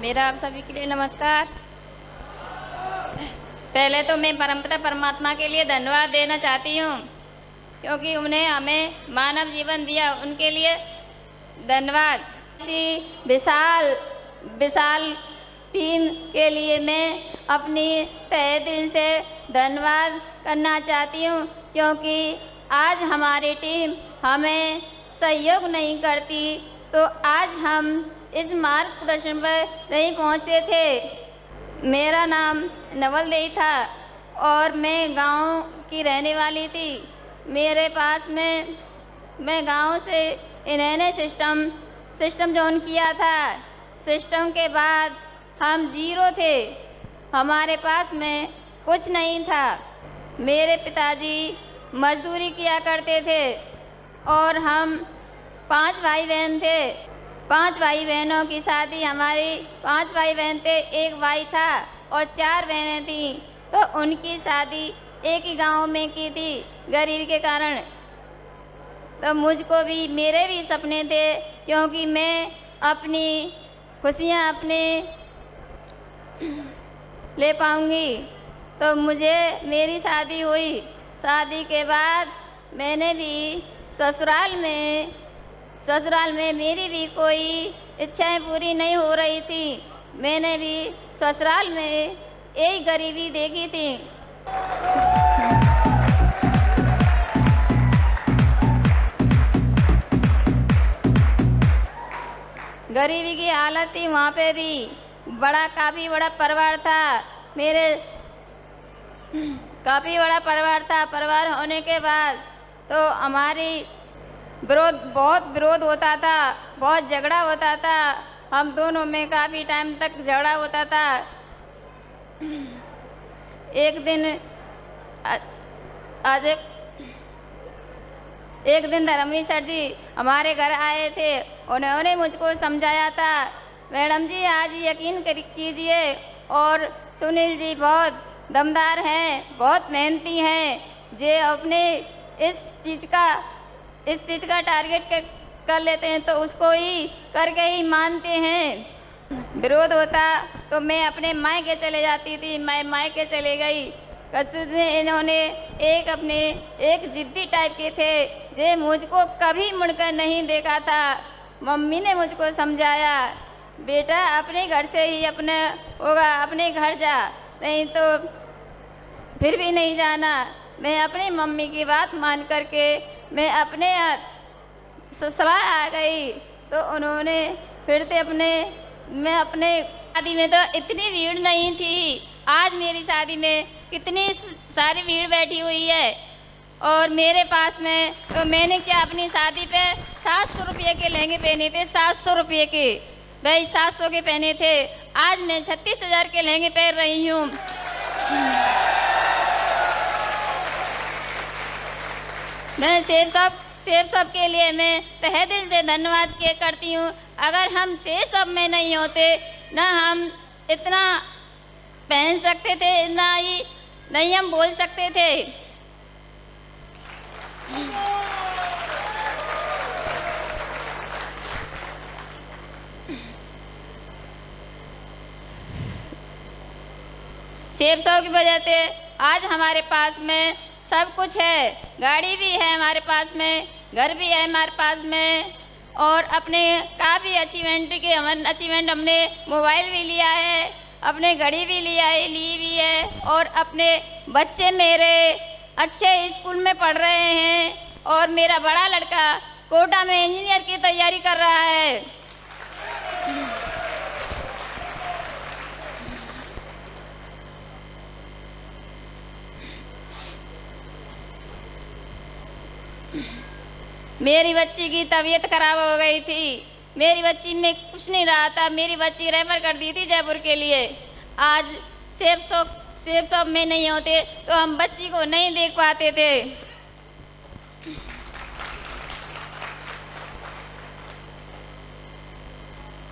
मेरा आप सभी के लिए नमस्कार। पहले तो मैं परमपिता परमात्मा के लिए धन्यवाद देना चाहती हूँ, क्योंकि उन्हें हमें मानव जीवन दिया, उनके लिए धन्यवाद। इसी विशाल विशाल टीम के लिए मैं अपनी तहे दिल से धन्यवाद करना चाहती हूँ, क्योंकि आज हमारी टीम हमें सहयोग नहीं करती तो आज हम इस मार्गदर्शन पर नहीं पहुँचते थे। मेरा नाम नवल देवी था और मैं गांव की रहने वाली थी। मेरे पास में मैं गांव से इन्होंने सिस्टम जॉइन किया था। सिस्टम के बाद हम जीरो थे, हमारे पास में कुछ नहीं था। मेरे पिताजी मजदूरी किया करते थे और हम 5 भाई बहन थे। 5 भाई बहनों की शादी, हमारी 5 भाई बहन थे, 1 भाई था और 4 बहनें थीं, तो उनकी शादी एक ही गांव में की थी गरीबी के कारण। तो मुझको भी, मेरे भी सपने थे, क्योंकि मैं अपनी खुशियाँ अपने ले पाऊँगी। तो मुझे मेरी शादी हुई। शादी के बाद मैंने भी ससुराल में मेरी भी कोई इच्छाएं पूरी नहीं हो रही थी। मैंने भी ससुराल में यही गरीबी देखी थी। गरीबी की हालत थी, वहाँ पे भी काफ़ी बड़ा परिवार था। काफ़ी बड़ा परिवार था। परिवार होने के बाद तो हमारी बहुत विरोध होता था, बहुत झगड़ा होता था। हम दोनों में काफ़ी टाइम तक झगड़ा होता था। एक दिन धर्मवीर सर जी हमारे घर आए थे। उन्होंने मुझको समझाया था, मैडम जी आज यकीन कीजिए, और सुनील जी बहुत दमदार हैं, बहुत मेहनती हैं, जे अपने इस चीज़ का टारगेट कर लेते हैं तो उसको ही करके ही मानते हैं। विरोध होता तो मैं अपने मायके चले जाती थी। मैं मायके चले गई। इन्होंने एक जिद्दी टाइप के थे, जे मुझको कभी मुड़कर नहीं देखा था। मम्मी ने मुझको समझाया, बेटा अपने घर से ही अपने होगा, अपने घर जा, नहीं तो फिर भी नहीं जाना। मैं अपनी मम्मी की बात मान करके मैं अपने ससुराल आ गई। तो उन्होंने फिर से मैं अपने शादी में तो इतनी भीड़ नहीं थी। आज मेरी शादी में कितनी सारी भीड़ बैठी हुई है। और मेरे पास में तो मैंने क्या अपनी शादी पे 700 रुपये के लहंगे पहने थे। 700 रुपये के, भाई 700 के पहने थे। आज मैं 36,000 के लहंगे पहन रही हूँ। मैं सेफ सब के लिए मैं तहे दिल से धन्यवाद करती हूँ। अगर हम सेफ सब में नहीं होते, ना हम इतना पहन सकते थे, इतना ही नहीं हम बोल सकते थे। सेफ सब की वजह से आज हमारे पास में सब कुछ है। गाड़ी भी है हमारे पास में, घर भी है हमारे पास में, और अपने काफ़ी अचीवमेंट हमने मोबाइल भी लिया है, अपने घड़ी भी ली भी है, और अपने बच्चे मेरे अच्छे स्कूल में पढ़ रहे हैं, और मेरा बड़ा लड़का कोटा में इंजीनियर की तैयारी कर रहा है। मेरी बच्ची की तबीयत खराब हो गई थी। मेरी बच्ची में कुछ नहीं रहा था। मेरी बच्ची रेफर कर दी थी जयपुर के लिए। आज सेफ शॉप में नहीं होते तो हम बच्ची को नहीं देख पाते थे।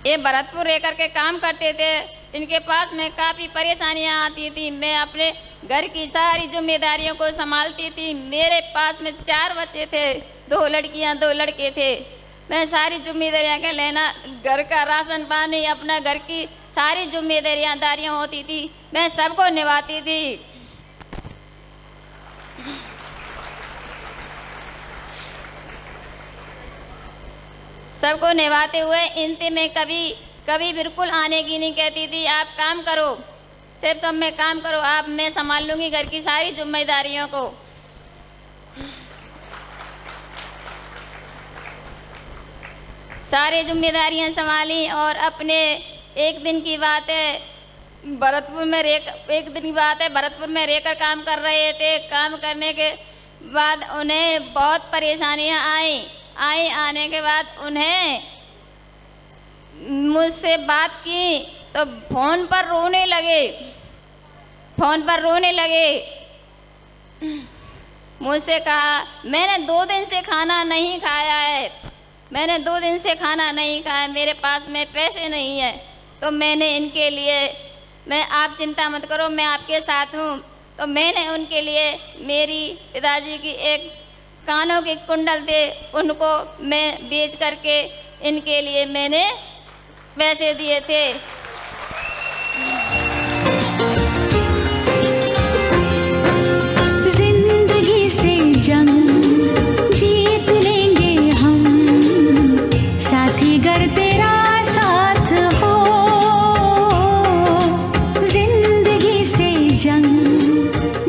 ये भरतपुर रह करके काम करते थे। इनके पास में काफ़ी परेशानियां आती थी। मैं अपने घर की सारी जिम्मेदारियों को संभालती थी। मेरे पास में 4 बच्चे थे, 2 लड़कियां 2 लड़के थे। मैं सारी जिम्मेदारियां के लेना, घर का राशन पानी, अपना घर की सारी जिम्मेदारियां होती थी, मैं सबको निभाती थी। सबको निभाते हुए इनसे मैं कभी बिल्कुल आने की नहीं कहती थी। आप काम करो, सिर्फ सब में काम करो, आप, मैं संभाल लूंगी घर की सारी जिम्मेदारियों को। सारी जिम्मेदारियां संभाली। और अपने एक दिन की बात है, भरतपुर में रहकर काम कर रहे थे। काम करने के बाद उन्हें बहुत परेशानियां आई। आने के बाद उन्हें मुझसे बात की तो फोन पर रोने लगे। मुझसे कहा, मैंने 2 दिन से खाना नहीं खाया है, मेरे पास में पैसे नहीं है। तो मैंने इनके लिए, आप चिंता मत करो, मैं आपके साथ हूँ। तो मैंने उनके लिए, मेरी पिताजी की एक कानों के कुंडल थे, उनको मैं बेच करके इनके लिए मैंने पैसे दिए थे। जिंदगी से जंग जीत लेंगे हम, साथी गर तेरा साथ हो। जिंदगी से जंग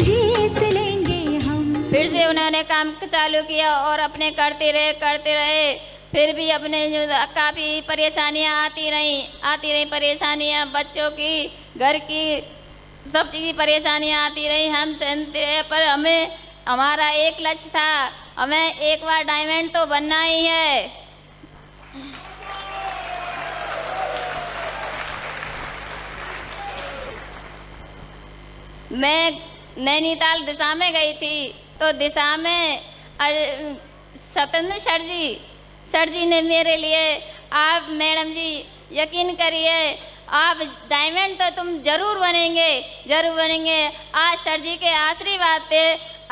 जीत लेंगे हम। फिर से उन्होंने काम चालू किया और अपने करते रहे। फिर भी अपने जो काफ़ी परेशानियां आती रही परेशानियां, बच्चों की, घर की, सब चीज़ की परेशानियां आती रही। हम सहते रहे, पर हमारा एक लक्ष्य था, हमें एक बार डायमंड तो बनना ही है। मैं नैनीताल दिशा में गई थी, तो दिशा में सत्येंद्र सर जी ने मेरे लिए, आप मैडम जी यकीन करिए, आप डायमंड तो तुम जरूर बनेंगे। आज सर जी के आशीर्वाद से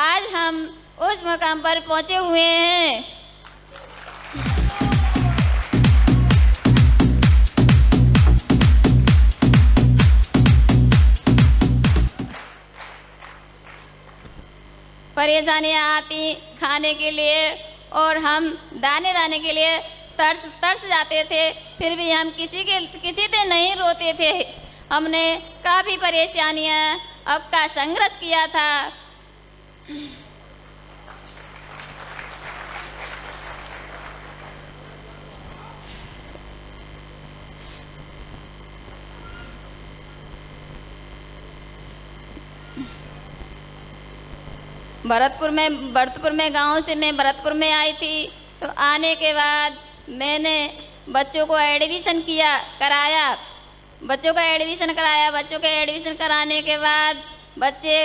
आज हम उस मुकाम पर पहुंचे हुए हैं। परेशानियां आती खाने के लिए, और हम दाने के लिए तरस जाते थे। फिर भी हम किसी से नहीं रोते थे। हमने काफ़ी परेशानियां का संघर्ष किया था। भरतपुर में गांव से मैं भरतपुर में आई थी। तो आने के बाद मैंने बच्चों को एडमिशन कराया। बच्चों का एडमिशन कराने के बाद बच्चे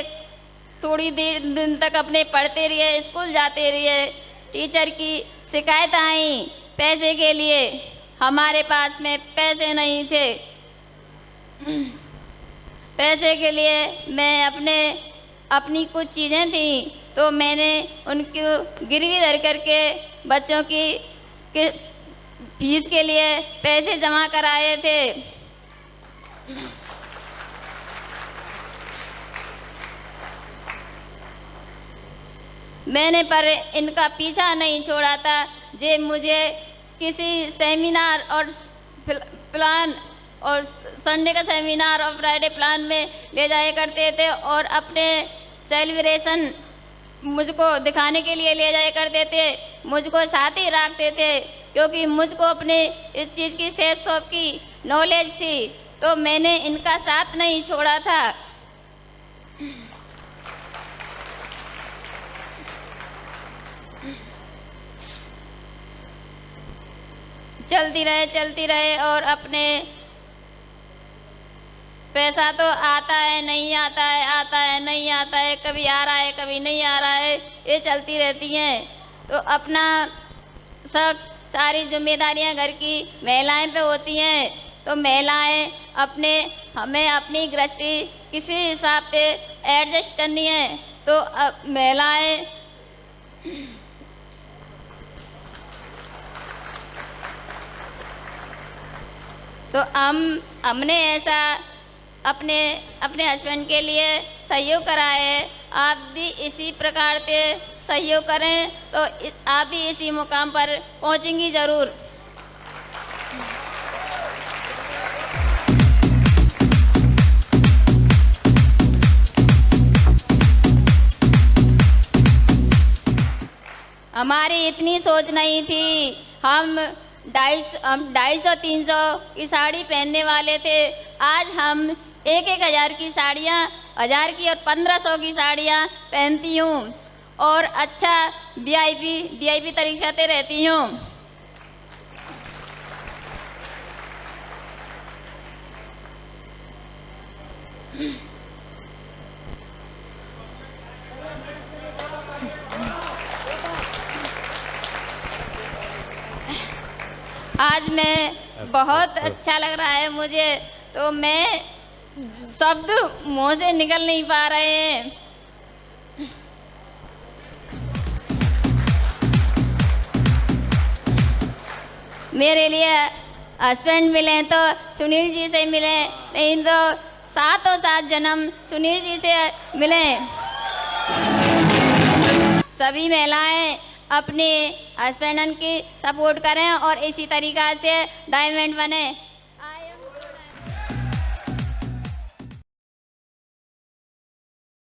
थोड़ी दिन तक अपने पढ़ते रहे, स्कूल जाते रहे। टीचर की शिकायत आई पैसे के लिए, हमारे पास में पैसे नहीं थे। पैसे के लिए मैं अपनी कुछ चीज़ें थी, तो मैंने उनको गिरवी धर करके बच्चों की फीस के लिए पैसे जमा कराए थे। मैंने पर इनका पीछा नहीं छोड़ा था। जे मुझे किसी सेमिनार और प्लान, और संडे का सेमिनार और फ्राइडे प्लान में ले जाया करते थे, और अपने सेलिब्रेशन मुझको दिखाने के लिए ले जाया करते थे। मुझको साथ ही रखते थे, क्योंकि मुझको अपने इस चीज़ की सेफ शॉप की नॉलेज थी, तो मैंने इनका साथ नहीं छोड़ा था। चलती रहे और अपने पैसा तो आता है नहीं आता है, कभी आ रहा है कभी नहीं आ रहा है, ये चलती रहती हैं। तो अपना सारी जिम्मेदारियां घर की महिलाएं पे होती हैं। तो महिलाएं हमें अपनी गृहस्थी किसी हिसाब से एडजस्ट करनी है। तो महिलाएं तो हमने ऐसा अपने अपने हस्बैंड के लिए सहयोग करा है। आप भी इसी प्रकार से सहयोग करें तो आप भी इसी मुकाम पर पहुंचेंगी ज़रूर। हमारी इतनी सोच नहीं थी। हम 250-300 की साड़ी पहनने वाले थे। आज हम 1,000 की साड़ियाँ, 1000 की और 1500 की साड़ियाँ पहनती हूँ और अच्छा वीआईपी तरीके से रहती हूँ। आज मैं बहुत अच्छा लग रहा है मुझे, तो मैं शब्द मुंह से निकल नहीं पा रहे हैं। मेरे लिए हस्बैंड मिले तो सुनील जी से मिले, नहीं तो 7 जन्म सुनील जी से मिले। सभी महिलाएं अपने हस्बैंड की सपोर्ट करें और इसी तरीक़ा से डायमंड बने।